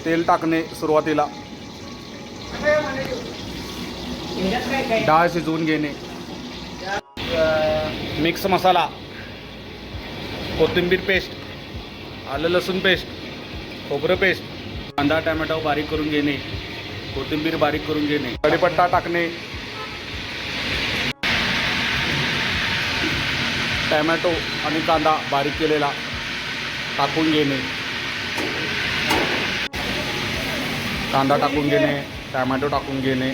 तेल टाकणे सुरुवातीला, डाळ शिजवून घेणे, मिक्स मसाला, कोथिंबीर पेस्ट, आलं लसूण पेस्ट, खोबरं पेस्ट, कांदा टोमॅटो बारीक करून घेणे, कोथिंबीर बारीक करून घेणे, कढीपत्ता टाकणे, टोमॅटो आणि कांदा बारीक केलेला टाकून घेणे, कांदा टाकून घेणे, टोमॅटो टाकून घेणे,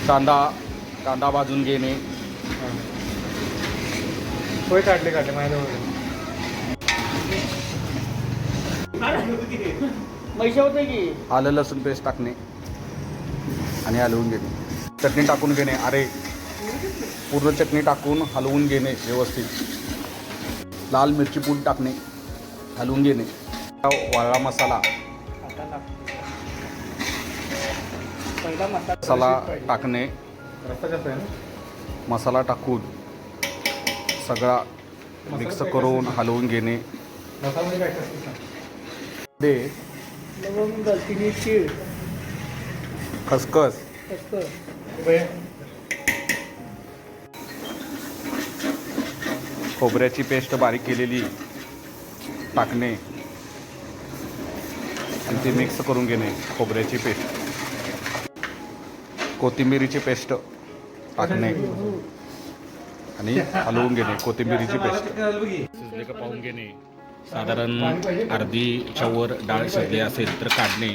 कांदा भाजून घेणे, होय काढले माझ्याजवळ पैसे होते की आलं लसूण पेस्ट टाकणे आणि हलवून घेणे, चटणी टाकून घेणे, अरे पूर्ण चटणी टाकून हलवून घेणे व्यवस्थित, लाल मिरची पूड टाकणे, हलवून घेणे, वाळला मसाला पहिला मसाला टाकणे, रस्ता जास्त आहे ना. मसाला टाकून सगळा मिक्स करून हलवून घेणे, मसाल्यामध्ये काय काय असतं? दे लवंग, दालचिनी, तीळ, खसखस, असतं खोबऱ्याची पेस्ट बारीक केलेली टाकणे आणि ती मिक्स करून घेणे, खोबऱ्याची पेस्ट, कोथिंबिरीची पेस्ट टाकणे आणि हलवून घेणे, कोथिंबिरीची पेस्ट शिजले का पाहून घेणे, साधारण अर्धीच्या वर डाळ शिजली असेल तर काढणे,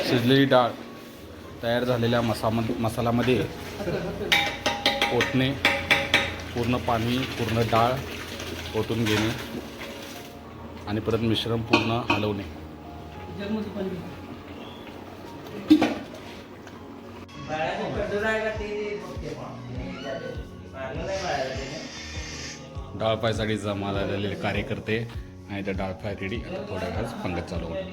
शिजलेली डाळ तयार झालेल्या मसाल्यामध्ये ओतणे, पूर्ण पाणी पूर्ण डाळ ओतून घेणे आणि परत मिश्रण पूर्ण हलवणे. डाळ फ्रायसाठी जमा झालेले कार्यकर्ते आणि त्या डाळ फ्राय रेडी. आता थोड्या वेळात पंगत चालू होईल.